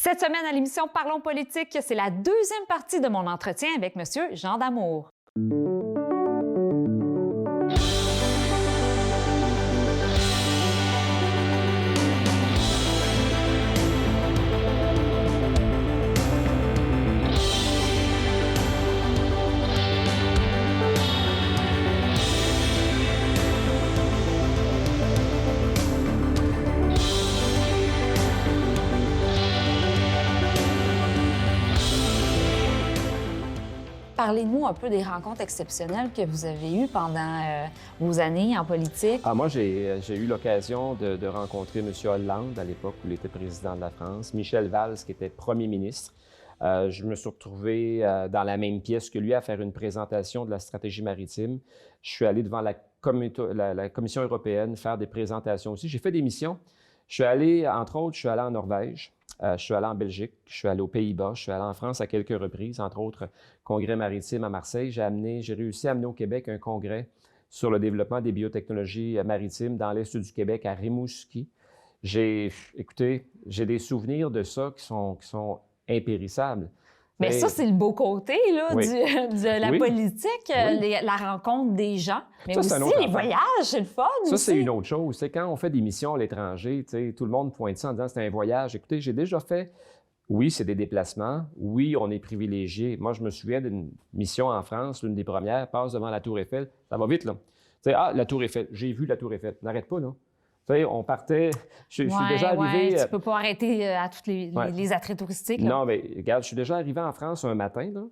Cette semaine à l'émission Parlons politique, c'est la deuxième partie de mon entretien avec M. Jean Damour. Parlez-nous un peu des rencontres exceptionnelles que vous avez eues pendant vos années en politique. Moi, j'ai eu l'occasion de rencontrer M. Hollande à l'époque où il était président de la France, Michel Valls, qui était premier ministre. Je me suis retrouvé dans la même pièce que lui à faire une présentation de la stratégie maritime. Je suis allé devant la Commission européenne faire des présentations aussi. J'ai fait des missions. Je suis allé, entre autres, je suis allé en Norvège. Je suis allé en Belgique, je suis allé aux Pays-Bas, je suis allé en France à quelques reprises, entre autres congrès maritime à Marseille. J'ai réussi à amener au Québec un congrès sur le développement des biotechnologies maritimes dans l'est du Québec, à Rimouski. Écoutez, j'ai des souvenirs de ça qui sont impérissables. Mais ça, c'est le beau côté là, oui. de la politique, oui. La rencontre des gens. Mais ça, aussi les voyages, c'est le fun. Ça, aussi. c'est une autre chose. C'est quand on fait des missions à l'étranger, tout le monde pointe ça en disant c'est un voyage. Écoutez, j'ai déjà fait, oui, c'est des déplacements. Oui, on est privilégié. Moi, je me souviens d'une mission en France, l'une des premières, passe devant la Tour Eiffel. Ça va vite, là. La Tour Eiffel. J'ai vu la Tour Eiffel. N'arrête pas, là. On partait. Je suis déjà arrivé. Tu peux pas arrêter à tous les attraits touristiques. Là. Non, mais regarde, je suis déjà arrivé en France un matin, là.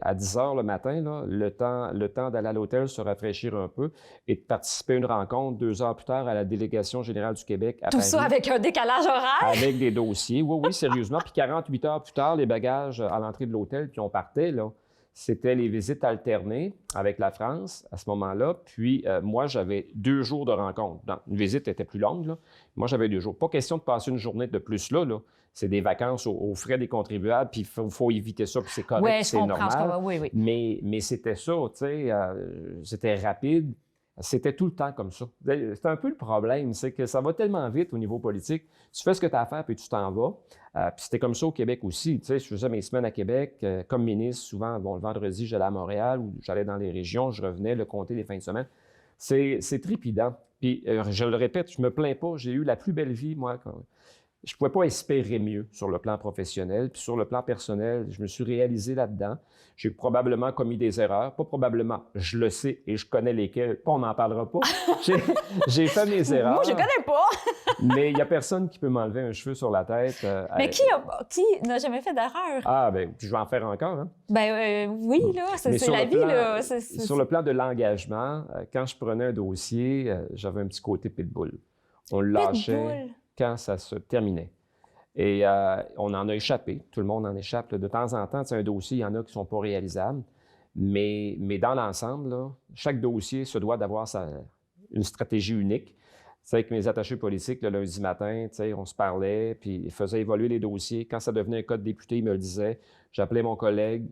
À 10 heures le matin, là, le temps d'aller à l'hôtel, se rafraîchir un peu et de participer à une rencontre 2 heures plus tard à la délégation générale du Québec à Tout Paris. ça avec un décalage horaire? Avec des dossiers, oui, sérieusement. Puis 48 heures plus tard, les bagages à l'entrée de l'hôtel, puis on partait, là. C'était les visites alternées avec la France à ce moment-là. Puis moi, j'avais 2 jours de rencontre. Une visite était plus longue, là. Moi, j'avais 2 jours. Pas question de passer une journée de plus là. C'est des vacances aux frais des contribuables, puis il faut éviter ça, puis c'est correct, c'est normal. Oui. Mais c'était ça, tu sais, c'était rapide. C'était tout le temps comme ça. C'est un peu le problème, c'est que ça va tellement vite au niveau politique. Tu fais ce que tu as à faire, puis tu t'en vas. Puis c'était comme ça au Québec aussi. Tu sais, je faisais mes semaines à Québec. Comme ministre, souvent, le vendredi, j'allais à Montréal ou j'allais dans les régions, je revenais, le compter les fins de semaine. C'est trépidant. Puis, je le répète, je me plains pas. J'ai eu la plus belle vie, moi. Je ne pouvais pas espérer mieux sur le plan professionnel. Puis sur le plan personnel, je me suis réalisé là-dedans. J'ai probablement commis des erreurs. Pas probablement, je le sais et je connais lesquelles. On n'en parlera pas. J'ai fait mes erreurs. Moi, je connais pas. Mais il n'y a personne qui peut m'enlever un cheveu sur la tête. Mais qui n'a jamais fait d'erreur? Ah, bien, je vais en faire encore. Hein? Oui, là, c'est la vie. Là. Sur le plan de l'engagement, quand je prenais un dossier, j'avais un petit côté pitbull. On le lâchait quand ça se terminait. Et on en a échappé. Tout le monde en échappe. Là. De temps en temps, c'est un dossier, il y en a qui ne sont pas réalisables. Mais dans l'ensemble, là, chaque dossier se doit d'avoir une stratégie unique. C'est avec mes attachés politiques, le lundi matin, on se parlait, puis ils faisaient évoluer les dossiers. Quand ça devenait un cas de député, ils me le disaient. J'appelais mon collègue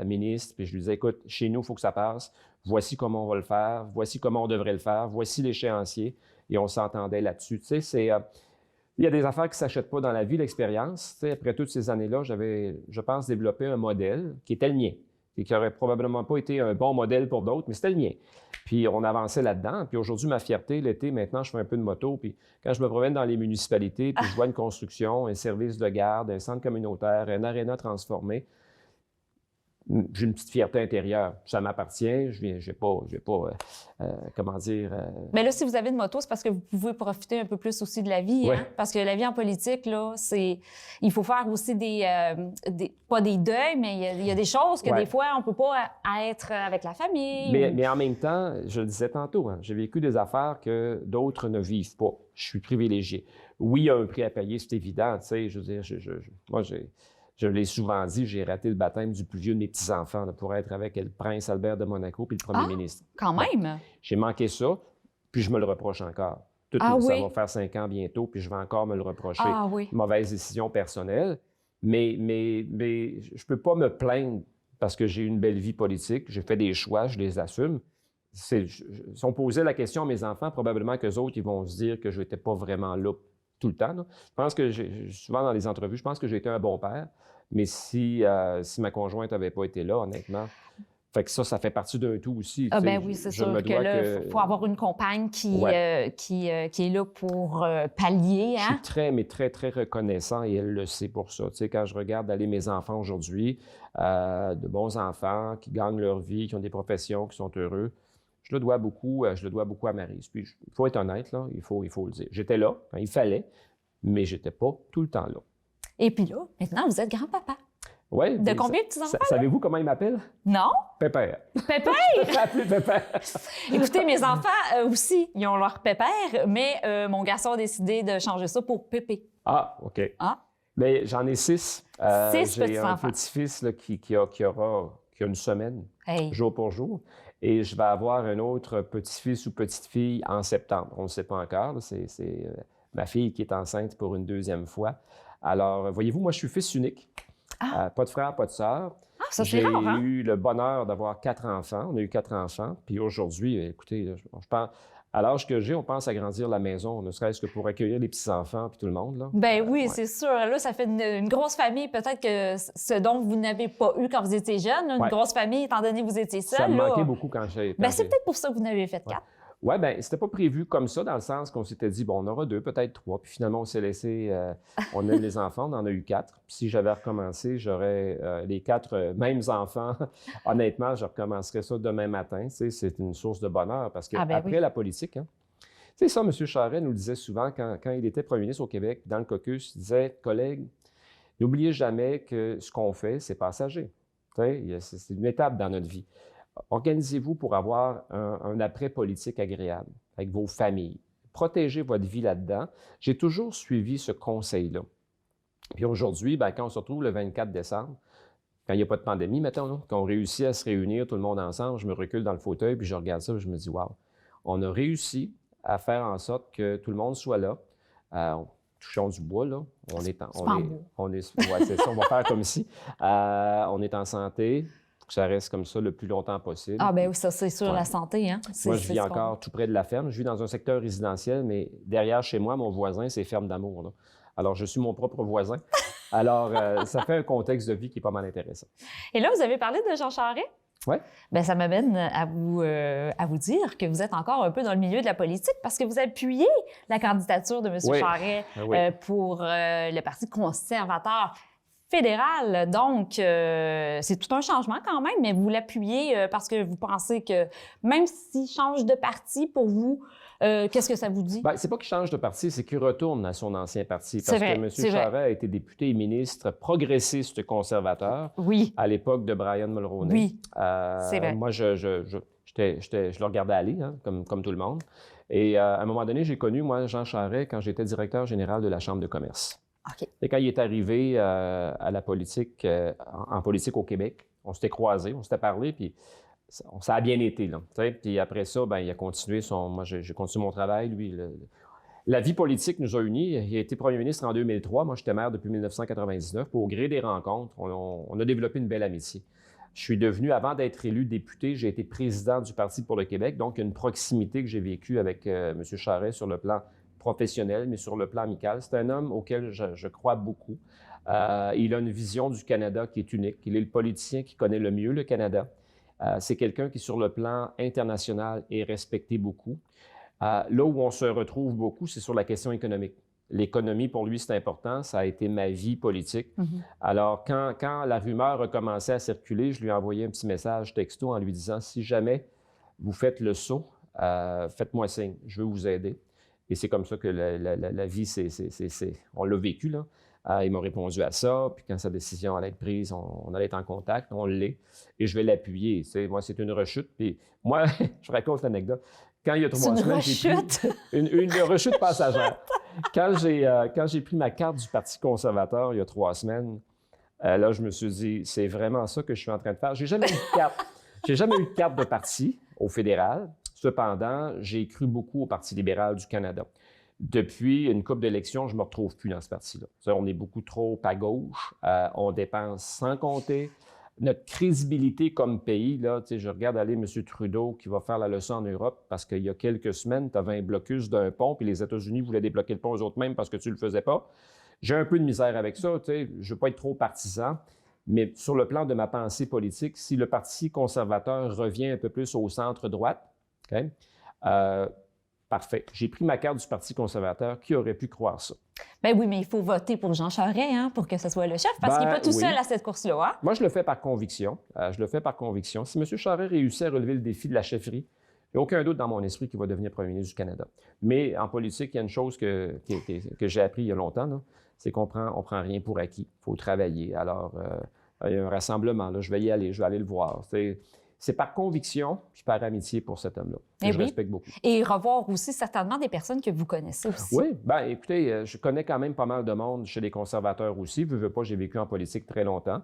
ministre, puis je lui disais, écoute, chez nous, il faut que ça passe. Voici comment on va le faire. Voici comment on devrait le faire. Voici l'échéancier. Et on s'entendait là-dessus. Tu sais, il y a des affaires qui ne s'achètent pas dans la vie, l'expérience. Après toutes ces années-là, j'avais, je pense, développé un modèle qui était le mien et qui n'aurait probablement pas été un bon modèle pour d'autres, mais c'était le mien. Puis on avançait là-dedans. Puis aujourd'hui, ma fierté, l'été, maintenant, je fais un peu de moto. Puis quand je me promène dans les municipalités, puis je vois une construction, un service de garde, un centre communautaire, un aréna transformé, j'ai une petite fierté intérieure. Ça m'appartient. Je vais pas comment dire... Mais là, si vous avez une moto, c'est parce que vous pouvez profiter un peu plus aussi de la vie. Ouais. Hein? Parce que la vie en politique, là, il faut faire aussi pas des deuils, mais il y a des choses que des fois, on peut pas être avec la famille. Mais en même temps, je le disais tantôt, hein, j'ai vécu des affaires que d'autres ne vivent pas. Je suis privilégié. Oui, il y a un prix à payer, c'est évident. Tu sais, je veux dire, moi, je l'ai souvent dit, j'ai raté le baptême du plus vieux de mes petits-enfants là, pour être avec le prince Albert de Monaco puis le premier ministre. Quand même! J'ai manqué ça, puis je me le reproche encore. Ça va faire 5 ans bientôt, puis je vais encore me le reprocher. Mauvaise décision personnelle. Mais je peux pas me plaindre parce que j'ai eu une belle vie politique. J'ai fait des choix, je les assume. Si on posait la question à mes enfants, probablement qu'eux autres, ils vont se dire que je n'étais pas vraiment là tout le temps. Là. Je pense que, souvent dans les entrevues, je pense que j'ai été un bon père, mais si ma conjointe n'avait pas été là, honnêtement, fait que ça fait partie d'un tout aussi. Ah ben oui, c'est sûr que là, il faut avoir une compagne qui est là pour pallier. Hein? Je suis très, mais très, très reconnaissant et elle le sait pour ça. Tu sais, quand je regarde aller mes enfants aujourd'hui, de bons enfants qui gagnent leur vie, qui ont des professions, qui sont heureux, je le dois beaucoup à Maryse. Puis, il faut être honnête, là, il faut le dire. J'étais là, quand il fallait, mais j'étais pas tout le temps là. Et puis là, maintenant, vous êtes grand-papa. Oui. De combien de petits-enfants? Savez-vous comment il m'appelle? Non. Pépère. Pépère? Pépère. Écoutez, mes enfants aussi, ils ont leur pépère, mais mon garçon a décidé de changer ça pour Pépé. Ah, OK. Ah. Mais j'en ai 6. 6 j'ai un petit-fils là, qui a une semaine, jour pour jour. Et je vais avoir un autre petit-fils ou petite-fille en septembre. On ne sait pas encore. C'est ma fille qui est enceinte pour une deuxième fois. Alors, voyez-vous, moi, je suis fils unique. Ah. Pas de frère, pas de sœur. Ah, ça, c'est rare, hein? J'ai eu le bonheur d'avoir 4 enfants. On a eu 4 enfants. Puis aujourd'hui, écoutez, je pense, à l'âge que j'ai, on pense agrandir la maison, ne serait-ce que pour accueillir les petits-enfants puis tout le monde. Là. Ben oui, c'est sûr. Là, ça fait une grosse famille. Peut-être que ce dont vous n'avez pas eu quand vous étiez jeune, une grosse famille, étant donné que vous étiez seul. Ça me manquait beaucoup quand j'ai... Ben, c'est peut-être pour ça que vous n'avez fait 4. Oui, bien, c'était pas prévu comme ça, dans le sens qu'on s'était dit, bon, on aura 2, peut-être 3. Puis finalement, on s'est laissé, on aime les enfants, on en a eu 4. Puis si j'avais recommencé, j'aurais les 4 mêmes enfants. Honnêtement, je recommencerais ça demain matin. Tu sais, c'est une source de bonheur parce qu'après la politique, hein, tu sais, ça, M. Charest nous le disait souvent quand il était premier ministre au Québec, dans le caucus, il disait, collègues, n'oubliez jamais que ce qu'on fait, c'est passager. Tu sais, c'est une étape dans notre vie. Organisez-vous pour avoir un après politique agréable avec vos familles. Protégez votre vie là-dedans. J'ai toujours suivi ce conseil-là. Puis aujourd'hui, quand on se retrouve le 24 décembre, quand il n'y a pas de pandémie, mettons, là, qu'on réussit à se réunir tout le monde ensemble, je me recule dans le fauteuil, puis je regarde ça, puis je me dis, wow, on a réussi à faire en sorte que tout le monde soit là. Touchons du bois, là. C'est ça, on va faire comme si. On est en santé. Que ça reste comme ça le plus longtemps possible. Ah ben oui, ça c'est sur la santé. Hein? Moi, je vis encore tout près de la ferme. Je vis dans un secteur résidentiel, mais derrière chez moi, mon voisin, c'est Ferme d'Amour. Là. Alors, je suis mon propre voisin. Alors, ça fait un contexte de vie qui est pas mal intéressant. Et là, vous avez parlé de Jean Charest? Oui. Bien, ça m'amène à vous dire que vous êtes encore un peu dans le milieu de la politique parce que vous appuyez la candidature de M. Charest pour le Parti conservateur fédéral. Donc, c'est tout un changement quand même, mais vous l'appuyez parce que vous pensez que même s'il change de parti, pour vous, qu'est-ce que ça vous dit? Bien, c'est pas qu'il change de parti, c'est qu'il retourne à son ancien parti. Parce que M. Charest a été député et ministre progressiste conservateur à l'époque de Brian Mulroney. Oui, c'est vrai. Moi, je le regardais aller, hein, comme tout le monde. Et à un moment donné, j'ai connu, moi, Jean Charest, quand j'étais directeur général de la Chambre de commerce. Okay. Et quand il est arrivé à la politique, en politique au Québec, on s'était croisés, on s'était parlé, puis ça a bien été. Là, puis après ça, il a continué moi, j'ai continué mon travail. Lui, la vie politique nous a unis. Il a été premier ministre en 2003. Moi, j'étais maire depuis 1999. Puis au gré des rencontres, on a développé une belle amitié. Je suis devenu, avant d'être élu député, j'ai été président du Parti pour le Québec. Donc, il y a une proximité que j'ai vécue avec M. Charest sur le plan professionnel, mais sur le plan amical. C'est un homme auquel je crois beaucoup. Il a une vision du Canada qui est unique. Il est le politicien qui connaît le mieux le Canada. C'est quelqu'un qui, sur le plan international, est respecté beaucoup. Là où on se retrouve beaucoup, c'est sur la question économique. L'économie, pour lui, c'est important. Ça a été ma vie politique. Alors, quand la rumeur a commencé à circuler, je lui ai envoyé un petit message texto en lui disant « Si jamais vous faites le saut, faites-moi signe. Je veux vous aider. » Et c'est comme ça que la vie, on l'a vécu, là. Il m'a répondu à ça, puis quand sa décision allait être prise, on allait être en contact, on l'est, et je vais l'appuyer. Tu sais, moi, c'est une rechute, puis moi, je raconte l'anecdote. Quand il y a 3 semaines, j'ai pris une rechute passagère. Quand j'ai pris ma carte du Parti conservateur il y a 3 semaines, là, je me suis dit, c'est vraiment ça que je suis en train de faire. J'ai jamais eu de carte. J'ai jamais eu de carte de parti au fédéral. Cependant, j'ai cru beaucoup au Parti libéral du Canada. Depuis une couple d'élections, je ne me retrouve plus dans ce parti-là. On est beaucoup trop à gauche, on dépense sans compter, notre crédibilité comme pays, là, je regarde aller M. Trudeau qui va faire la leçon en Europe parce qu'il y a quelques semaines, tu avais un blocus d'un pont, puis les États-Unis voulaient débloquer le pont aux autres mêmes parce que tu ne le faisais pas. J'ai un peu de misère avec ça, je ne veux pas être trop partisan, mais sur le plan de ma pensée politique, si le Parti conservateur revient un peu plus au centre-droite, okay, parfait. J'ai pris ma carte du Parti conservateur. Qui aurait pu croire ça? Ben oui, mais il faut voter pour Jean Charest pour que ce soit le chef, parce qu'il n'est pas tout seul à cette course-là. Hein? Moi, je le fais par conviction. Si M. Charest réussit à relever le défi de la chefferie, il n'y a aucun doute dans mon esprit qu'il va devenir premier ministre du Canada. Mais en politique, il y a une chose que j'ai appris il y a longtemps, c'est qu'on prend rien pour acquis. Il faut travailler. Alors, il y a un rassemblement, là, je vais y aller, je vais aller le voir. C'est par conviction puis par amitié pour cet homme-là, que je respecte beaucoup. Et revoir aussi certainement des personnes que vous connaissez aussi. Oui, bien écoutez, je connais quand même pas mal de monde chez les conservateurs aussi. Veux pas, j'ai vécu en politique très longtemps.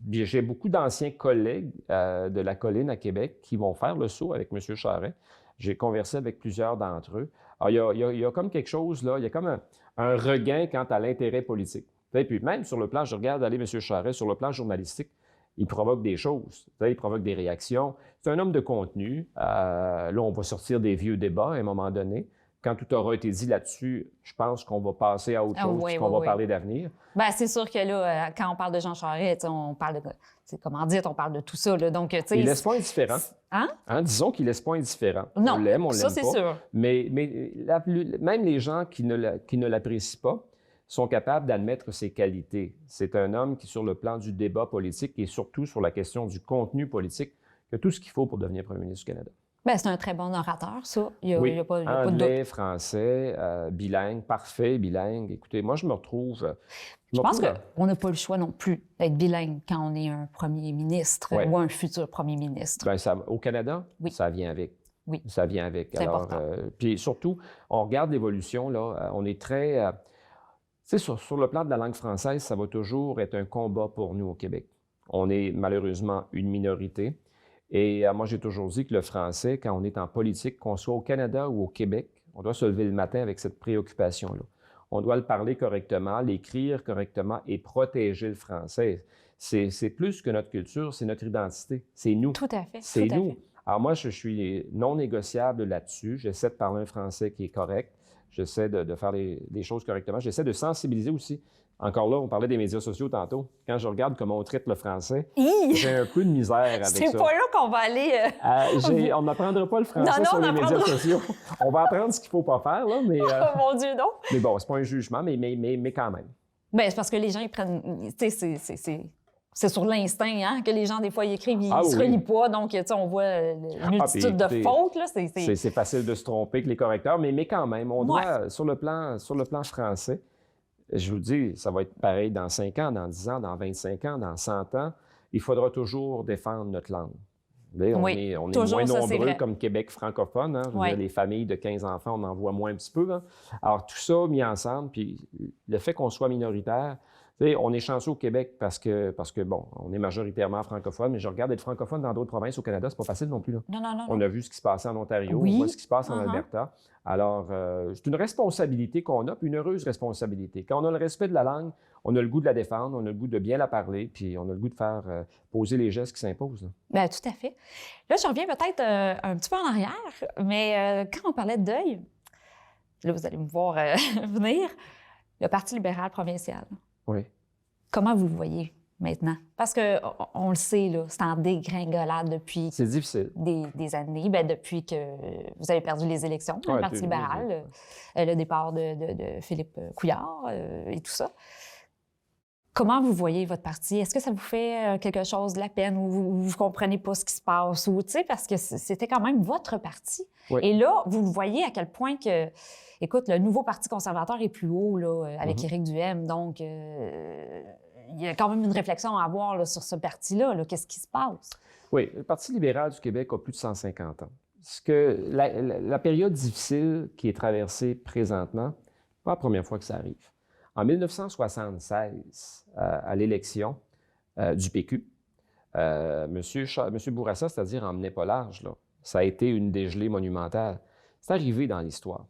J'ai beaucoup d'anciens collègues de la colline à Québec qui vont faire le saut avec M. Charest. J'ai conversé avec plusieurs d'entre eux. Alors, il y a comme quelque chose, là, il y a comme un regain quant à l'intérêt politique. Et puis même sur le plan, je regarde aller M. Charest, sur le plan journalistique, il provoque des choses, il provoque des réactions. C'est un homme de contenu. Là, on va sortir des vieux débats à un moment donné. Quand tout aura été dit là-dessus, je pense qu'on va passer à autre chose, qu'on va parler d'avenir. Bien, c'est sûr que là, quand on parle de Jean Charest, on parle de, comment dire, on parle de tout ça. Là. Donc, il ne laisse pas indifférent. Hein? Disons qu'il ne laisse pas indifférent. Non, on l'aime ça, c'est sûr. Mais même les gens qui ne l'apprécient pas sont capables d'admettre ses qualités. C'est un homme qui, sur le plan du débat politique et surtout sur la question du contenu politique, a tout ce qu'il faut pour devenir premier ministre du Canada. Bien, c'est un très bon orateur, ça. Il y a pas anglais, de doute. français, bilingue, parfait, bilingue. Écoutez, moi, je me retrouve... Je pense qu'on n'a pas le choix non plus d'être bilingue quand on est un premier ministre ou un futur premier ministre. Bien, au Canada, ça vient avec. Oui. Ça vient avec. C'est important. Puis surtout, on regarde l'évolution, là, on est très... Tu sais, sur le plan de la langue française, ça va toujours être un combat pour nous au Québec. On est malheureusement une minorité. Et moi, j'ai toujours dit que le français, quand on est en politique, qu'on soit au Canada ou au Québec, on doit se lever le matin avec cette préoccupation-là. On doit le parler correctement, l'écrire correctement et protéger le français. C'est plus que notre culture, c'est notre identité. C'est nous. Tout à fait. C'est nous. Alors moi, je suis non négociable là-dessus. J'essaie de parler un français qui est correct. J'essaie de faire les choses correctement. J'essaie de sensibiliser aussi. Encore là, on parlait des médias sociaux tantôt. Quand je regarde comment on traite le français, j'ai un peu de misère avec ça. C'est pas là qu'on va aller... on n'apprendra pas le français sur les médias sociaux. On va apprendre ce qu'il ne faut pas faire, là, mais... Oh mon Dieu, non! Mais bon, c'est pas un jugement, mais quand même. Bien, c'est parce que les gens, ils prennent... C'est sur l'instinct hein, que les gens, des fois, ils écrivent, ils ne se relient pas. Donc, on voit une multitude de fautes. Là, c'est facile de se tromper avec les correcteurs, mais quand même, on doit, sur le plan français, je vous dis, ça va être pareil dans 5 ans, dans 10 ans, dans 25 ans, dans 100 ans. Il faudra toujours défendre notre langue. On est moins nombreux comme Québec francophone. Hein? Les familles de 15 enfants, on en voit moins un petit peu. Hein? Alors, tout ça mis ensemble, puis le fait qu'on soit minoritaire, on est chanceux au Québec parce que, bon, on est majoritairement francophone, mais je regarde être francophone dans d'autres provinces au Canada, c'est pas facile non plus. Là. Non. On a vu ce qui se passait en Ontario, on voit ce qui se passe en Alberta. Alors, c'est une responsabilité qu'on a, puis une heureuse responsabilité. Quand on a le respect de la langue, on a le goût de la défendre, on a le goût de bien la parler, puis on a le goût de faire poser les gestes qui s'imposent. Bien, tout à fait. Là, je reviens peut-être un petit peu en arrière, mais quand on parlait de deuil, là, vous allez me voir venir, le Parti libéral provincial. Oui. Comment vous le voyez maintenant? Parce qu'on le sait, là, c'est en dégringolade depuis c'est difficile. Des années, bien, depuis que vous avez perdu les élections, le Parti libéral, le départ de Philippe Couillard et tout ça. Comment vous voyez votre parti? Est-ce que ça vous fait quelque chose de la peine ou vous ne comprenez pas ce qui se passe? Ou, parce que c'était quand même votre parti. Oui. Et là, vous voyez à quel point que... Écoute, le nouveau Parti conservateur est plus haut là, avec Éric Duhaime. Donc, il y a quand même une réflexion à avoir là, sur ce parti-là. Là. Qu'est-ce qui se passe? Oui, le Parti libéral du Québec a plus de 150 ans. La période difficile qui est traversée présentement, pas la première fois que ça arrive. En 1976, à l'élection du PQ, M. Bourassa, c'est-à-dire en menait pas large, là. Ça a été une dégelée monumentale. C'est arrivé dans l'histoire.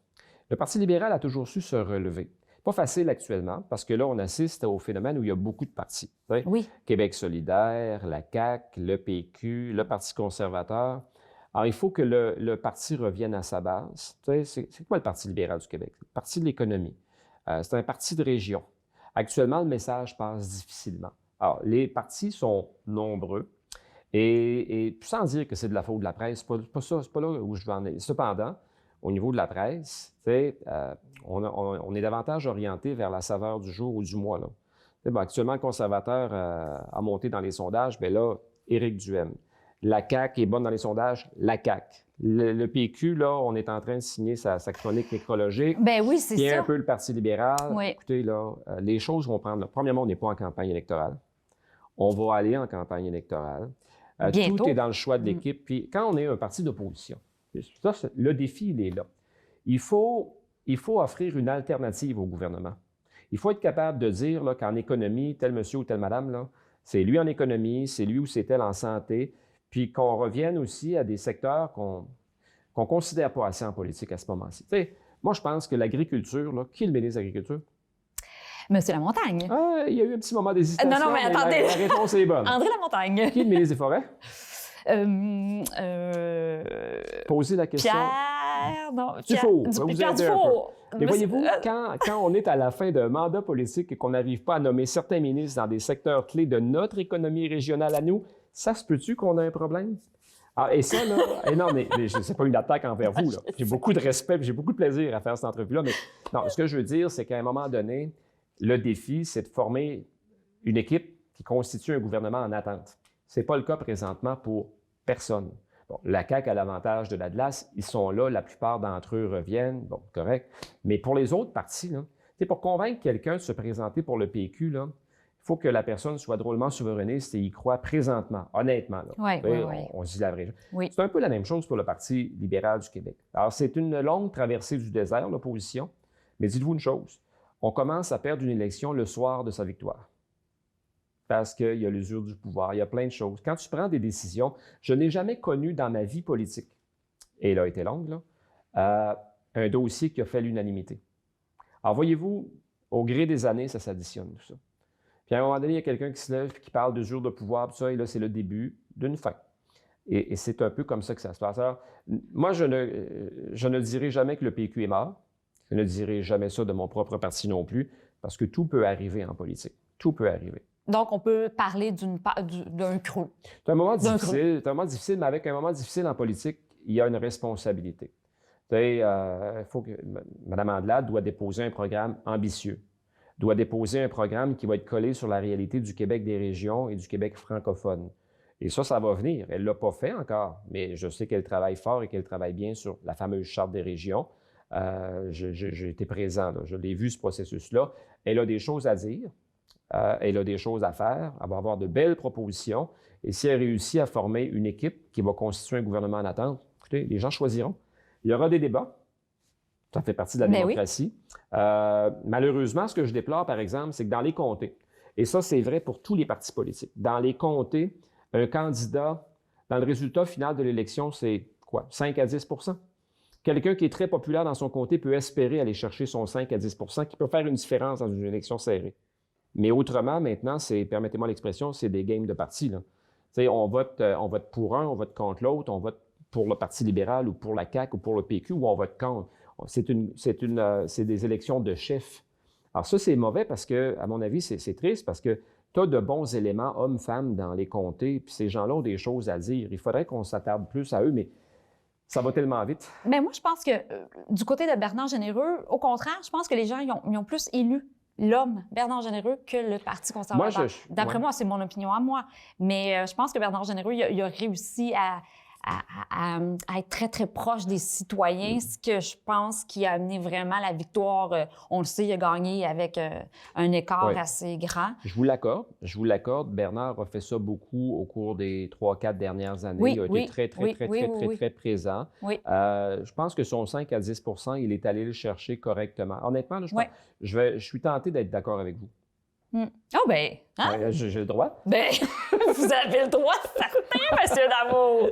Le Parti libéral a toujours su se relever. Pas facile actuellement, parce que là, on assiste au phénomène où il y a beaucoup de partis. Oui. Québec solidaire, la CAQ, le PQ, le Parti conservateur. Alors, il faut que le parti revienne à sa base. C'est quoi le Parti libéral du Québec? Le Parti de l'économie. C'est un parti de région. Actuellement, le message passe difficilement. Alors, les partis sont nombreux et sans dire que c'est de la faute de la presse, c'est pas là où je veux en aller. Cependant, au niveau de la presse, on est davantage orienté vers la saveur du jour ou du mois. Là. Bon, actuellement, le conservateur a monté dans les sondages, bien là, Éric Duhaime. La CAQ est bonne dans les sondages, la CAQ. Le PQ, là, on est en train de signer sa chronique nécrologique. Ben oui, c'est ça. Qui est un peu le Parti libéral. Oui. Écoutez, là, les choses vont prendre... Premièrement, on n'est pas en campagne électorale. On va aller en campagne électorale. Tout est dans le choix de l'équipe. Puis quand on est un parti d'opposition, le défi, il est là. Il faut offrir une alternative au gouvernement. Il faut être capable de dire là, qu'en économie, tel monsieur ou telle madame, là, c'est lui en économie, c'est lui ou c'est elle en santé, puis qu'on revienne aussi à des secteurs qu'on ne considère pas assez en politique à ce moment-ci. Moi, je pense que l'agriculture, là, qui est le ministre de l'Agriculture? Monsieur Lamontagne. Il y a eu un petit moment d'hésitation. Non, mais attendez. La réponse est bonne. André Lamontagne. Qui est le ministre des Forêts? Posez la question. Pierre, non. Pierre Dufault. Mais voyez-vous, quand on est à la fin d'un mandat politique et qu'on n'arrive pas à nommer certains ministres dans des secteurs clés de notre économie régionale à nous, ça se peut-tu qu'on a un problème? Et ça, là, non, mais c'est pas une attaque envers vous. Là. J'ai beaucoup de respect et j'ai beaucoup de plaisir à faire cette entrevue-là. Mais non, ce que je veux dire, c'est qu'à un moment donné, le défi, c'est de former une équipe qui constitue un gouvernement en attente. Ce n'est pas le cas présentement pour personne. Bon, la CAQ a l'avantage de l'Atlas. Ils sont là, la plupart d'entre eux reviennent. Bon, correct. Mais pour les autres partis, là, pour convaincre quelqu'un de se présenter pour le PQ, là, il faut que la personne soit drôlement souverainiste et y croit présentement, honnêtement. Là. On se dit la vraie chose. Oui. C'est un peu la même chose pour le Parti libéral du Québec. Alors, c'est une longue traversée du désert, l'opposition. Mais dites-vous une chose, on commence à perdre une élection le soir de sa victoire. Parce qu'il y a l'usure du pouvoir, il y a plein de choses. Quand tu prends des décisions, je n'ai jamais connu dans ma vie politique, et elle a été longue, là, un dossier qui a fait l'unanimité. Alors, voyez-vous, au gré des années, ça s'additionne, tout ça. Puis à un moment donné, il y a quelqu'un qui se lève et qui parle d'usure de pouvoir, tout ça, et là, c'est le début d'une fin. Et c'est un peu comme ça que ça se passe. Alors, moi, je ne dirai jamais que le PQ est mort. Je ne dirai jamais ça de mon propre parti non plus, parce que tout peut arriver en politique. Tout peut arriver. Donc, on peut parler d'un creux. C'est un moment difficile, mais avec un moment difficile en politique, il y a une responsabilité. Il faut que Mme Andelade doit déposer un programme ambitieux, doit déposer un programme qui va être collé sur la réalité du Québec des régions et du Québec francophone. Et ça va venir. Elle ne l'a pas fait encore, mais je sais qu'elle travaille fort et qu'elle travaille bien sur la fameuse Charte des régions. J'ai été présent, là. Je l'ai vu, ce processus-là. Elle a des choses à dire. Elle a des choses à faire, elle va avoir de belles propositions. Et si elle réussit à former une équipe qui va constituer un gouvernement en attente, écoutez, les gens choisiront. Il y aura des débats. Ça fait partie de la démocratie. Oui. Malheureusement, ce que je déplore, par exemple, c'est que dans les comtés, et ça, c'est vrai pour tous les partis politiques, dans les comtés, un candidat, dans le résultat final de l'élection, c'est quoi? 5 à 10 %. Quelqu'un qui est très populaire dans son comté peut espérer aller chercher son 5 à 10 % qui peut faire une différence dans une élection serrée. Mais autrement, maintenant, permettez-moi l'expression, c'est des games de parti. Là. On vote pour un, on vote contre l'autre, on vote pour le Parti libéral ou pour la CAQ ou pour le PQ ou on vote contre. C'est des élections de chefs. Alors ça, c'est mauvais parce que, à mon avis, c'est triste parce que tu as de bons éléments, hommes, femmes, dans les comtés, puis ces gens-là ont des choses à dire. Il faudrait qu'on s'attarde plus à eux, mais ça va tellement vite. Mais moi, je pense que du côté de Bernard Généreux, au contraire, je pense que les gens ils ont plus élu l'homme, Bernard Généreux, que le Parti conservateur. D'après moi, c'est mon opinion à moi. Mais je pense que Bernard Généreux, il a réussi à être très, très proche des citoyens, ce que je pense qui a amené vraiment la victoire. On le sait, il a gagné avec un écart assez grand. Je vous l'accorde. Bernard a fait ça beaucoup au cours des 3-4 dernières années. Il a été très présent. Oui. Je pense que son 5 à 10 % il est allé le chercher correctement. Honnêtement, là, je suis tenté d'être d'accord avec vous. Ah ben, hein? J'ai le droit. Ben, vous avez le droit, certain, monsieur Damour.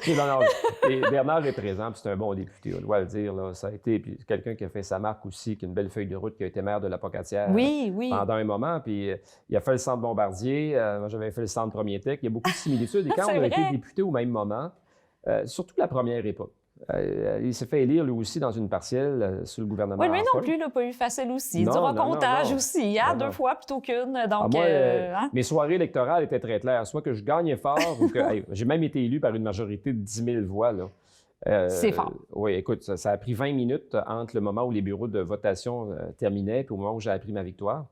Et Bernard est présent, puis c'est un bon député, on doit le dire. Là. Ça a été puis quelqu'un qui a fait sa marque aussi, qui a une belle feuille de route, qui a été maire de la Pocatière pendant un moment. Puis il a fait le centre Bombardier, moi j'avais fait le centre Premier Tech. Il y a beaucoup de similitudes. Et quand on a été député au même moment, surtout la première époque, il s'est fait élire lui aussi dans une partielle sous le gouvernement. Oui, mais non plus, il n'a pas eu facile aussi. Du recomptage aussi, hein, 2 fois plutôt qu'une. Donc, mes soirées électorales étaient très claires. Soit que je gagnais fort ou que j'ai même été élu par une majorité de 10 000 voix. Là. C'est fort. Oui, écoute, ça a pris 20 minutes entre le moment où les bureaux de votation terminaient et au moment où j'ai appris ma victoire.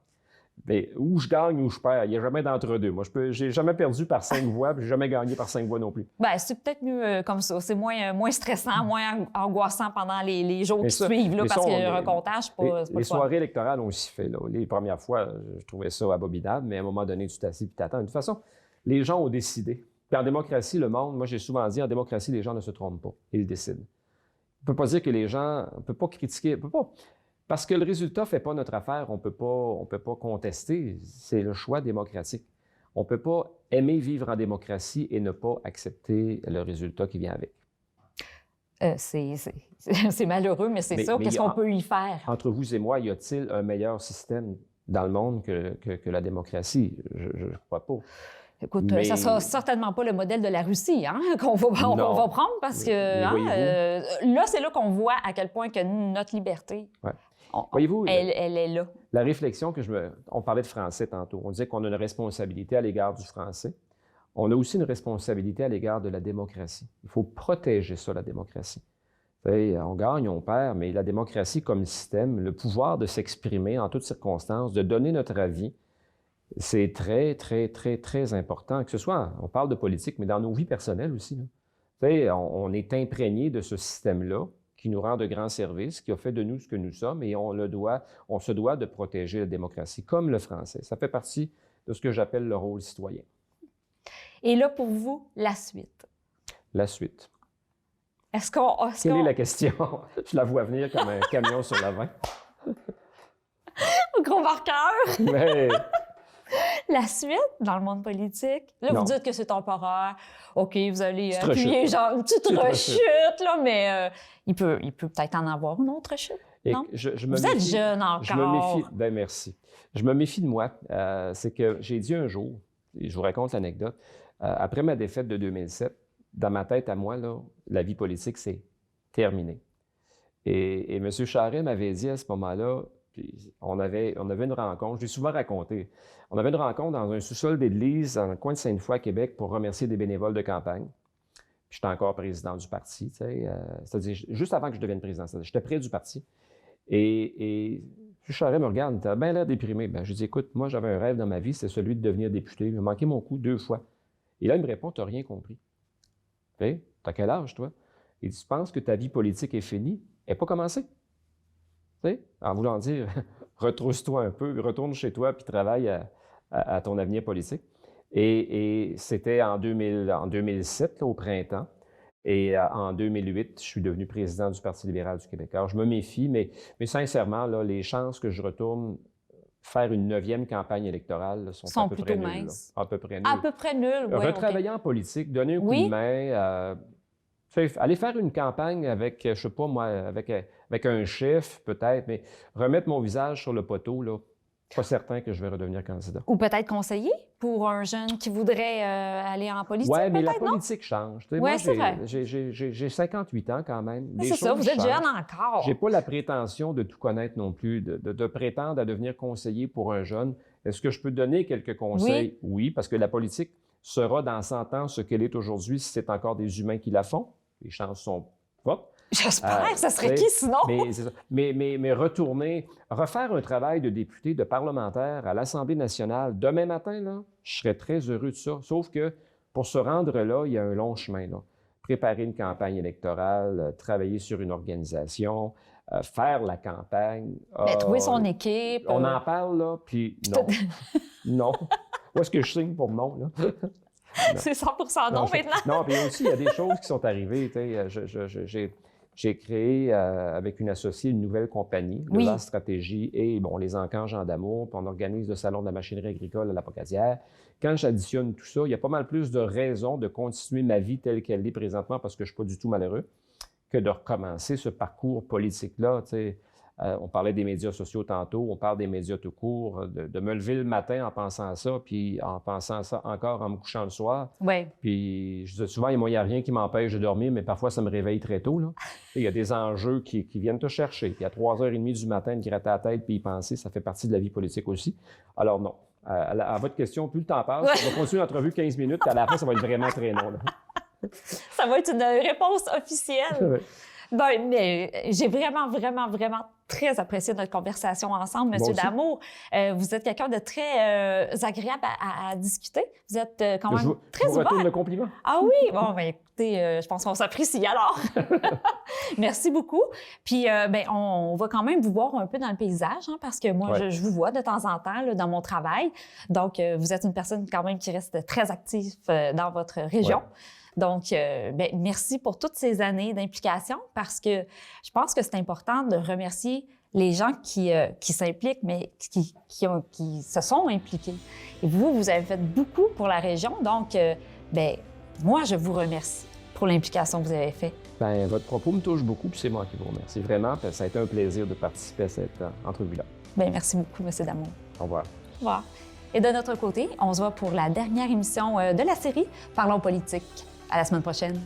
Mais où je gagne ou je perds, il n'y a jamais d'entre-deux. Moi, j'ai jamais perdu par 5 voix, puis j'ai jamais gagné par 5 voix non plus. Bien, c'est peut-être mieux comme ça. C'est moins stressant, moins angoissant pendant les jours qui suivent, là, parce que le recomptage, pas les soirées électorales ont aussi fait. Là. Les premières fois, je trouvais ça abominable, mais à un moment donné, tu t'assis et t'attends. De toute façon, les gens ont décidé. Puis en démocratie, le monde, moi, j'ai souvent dit, en démocratie, les gens ne se trompent pas. Ils décident. On ne peut pas dire que les gens... On ne peut pas critiquer... On peut pas... Parce que le résultat ne fait pas notre affaire, on peut pas contester. C'est le choix démocratique. On ne peut pas aimer vivre en démocratie et ne pas accepter le résultat qui vient avec. C'est malheureux, mais c'est ça. Qu'est-ce qu'on peut y faire? Entre vous et moi, y a-t-il un meilleur système dans le monde que la démocratie? Je ne crois pas. Écoute, ça ne sera certainement pas le modèle de la Russie qu'on va prendre parce que là, c'est là qu'on voit à quel point que notre liberté... Ouais. Voyez-vous, elle est là. La réflexion on parlait de français tantôt. On disait qu'on a une responsabilité à l'égard du français. On a aussi une responsabilité à l'égard de la démocratie. Il faut protéger ça, la démocratie. On gagne, on perd, mais la démocratie comme système, le pouvoir de s'exprimer en toutes circonstances, de donner notre avis, c'est très, très, très, très important. Que ce soit, on parle de politique, mais dans nos vies personnelles aussi. On est imprégné de ce système-là, qui nous rend de grands services, qui a fait de nous ce que nous sommes, et on se doit de protéger la démocratie, comme le français. Ça fait partie de ce que j'appelle le rôle citoyen. Et là, pour vous, la suite? La suite. Quelle est la question? Je la vois venir comme un camion sur la 20. Gros marqueur! Mais... La suite dans le monde politique? Là, vous dites que c'est temporaire. OK, vous allez appuyer genre une petite rechute, là, mais il peut peut-être en avoir une autre chute, non? Vous êtes jeune encore. Je me méfie. Bien, merci. Je me méfie de moi. C'est que j'ai dit un jour, et je vous raconte l'anecdote, après ma défaite de 2007, dans ma tête à moi, là, la vie politique, c'est terminé. Et M. Charest m'avait dit à ce moment-là, puis on avait une rencontre, je l'ai souvent raconté, on avait une rencontre dans un sous-sol d'église dans le coin de Sainte-Foy à Québec pour remercier des bénévoles de campagne. Puis j'étais encore président du parti, c'est-à-dire juste avant que je devienne président, j'étais près du parti. Et M. Charest me regarde, t'as bien l'air déprimé. Ben, je dis, écoute, moi j'avais un rêve dans ma vie, c'est celui de devenir député. Il m'a manqué mon coup 2 fois. Et là, il me répond, t'as rien compris. T'as quel âge, toi? Il dit, tu penses que ta vie politique est finie? Elle n'est pas commencée. En voulant dire, retrousse-toi un peu, retourne chez toi puis travaille à ton avenir politique. Et c'était en 2007, là, au printemps. Et en 2008, je suis devenu président du Parti libéral du Québec. Alors, je me méfie, mais sincèrement, là, les chances que je retourne faire une 9e campagne électorale là, sont à peu près nulles. À peu près nulles. À peu près nulles, oui. Retravailler en politique, donner un coup de main... aller faire une campagne avec, je sais pas moi, avec un chef peut-être, mais remettre mon visage sur le poteau, là, pas certain que je vais redevenir candidat. Ou peut-être conseiller pour un jeune qui voudrait aller en politique. Oui, mais la politique change. Oui, c'est vrai. J'ai 58 ans quand même. C'est ça, vous êtes jeune encore. J'ai pas la prétention de tout connaître non plus, de prétendre à devenir conseiller pour un jeune. Est-ce que je peux donner quelques conseils? Oui, parce que la politique sera dans 100 ans ce qu'elle est aujourd'hui si c'est encore des humains qui la font. Les chances sont fortes. J'espère, ça serait qui sinon? Mais refaire un travail de député, de parlementaire à l'Assemblée nationale, demain matin, là, je serais très heureux de ça. Sauf que pour se rendre là, il y a un long chemin. Là. Préparer une campagne électorale, travailler sur une organisation, faire la campagne. Trouver son équipe. On en parle, là, puis non. Non. Où est-ce que je signe pour non, là? C'est 100% non maintenant. Non, puis aussi, il y a des choses qui sont arrivées. j'ai créé avec une associée une nouvelle compagnie, Leva Stratégie et les Encanges d'Amour, puis on organise le Salon de la machinerie agricole à la Pocatière. Quand j'additionne tout ça, il y a pas mal plus de raisons de continuer ma vie telle qu'elle est présentement parce que je ne suis pas du tout malheureux que de recommencer ce parcours politique-là. On parlait des médias sociaux tantôt, on parle des médias tout court, de me lever le matin en pensant à ça, puis en pensant à ça encore en me couchant le soir. Oui. Puis je dis souvent, il n'y a rien qui m'empêche de dormir, mais parfois ça me réveille très tôt. Il y a des enjeux qui viennent te chercher. Puis à 3h30 du matin, de gratter la tête puis y penser, ça fait partie de la vie politique aussi. Alors non. À votre question, plus le temps passe, on va continuer l'entrevue 15 minutes, puis à la fin, ça va être vraiment très long. Ça va être une réponse officielle. Ben, mais j'ai vraiment très apprécié notre conversation ensemble, M. Damour. Vous êtes quelqu'un de très agréable à discuter. Vous êtes quand même très ouvert. Je vous retourne le compliment. Ah oui? Bon, bien, écoutez, je pense qu'on s'apprécie alors. Merci beaucoup. Puis, on va quand même vous voir un peu dans le paysage, parce que moi, je vous vois de temps en temps là, dans mon travail. Donc, vous êtes une personne quand même qui reste très active dans votre région. Ouais. Donc, merci pour toutes ces années d'implication parce que je pense que c'est important de remercier les gens qui s'impliquent, mais qui se sont impliqués. Et vous avez fait beaucoup pour la région. Donc, moi, je vous remercie pour l'implication que vous avez faite. Bien, votre propos me touche beaucoup, puis c'est moi qui vous remercie. Vraiment, ça a été un plaisir de participer à cette entrevue-là. Bien, merci beaucoup, M. Damour. Au revoir. Au revoir. Et de notre côté, on se voit pour la dernière émission de la série Parlons politique. À la semaine prochaine.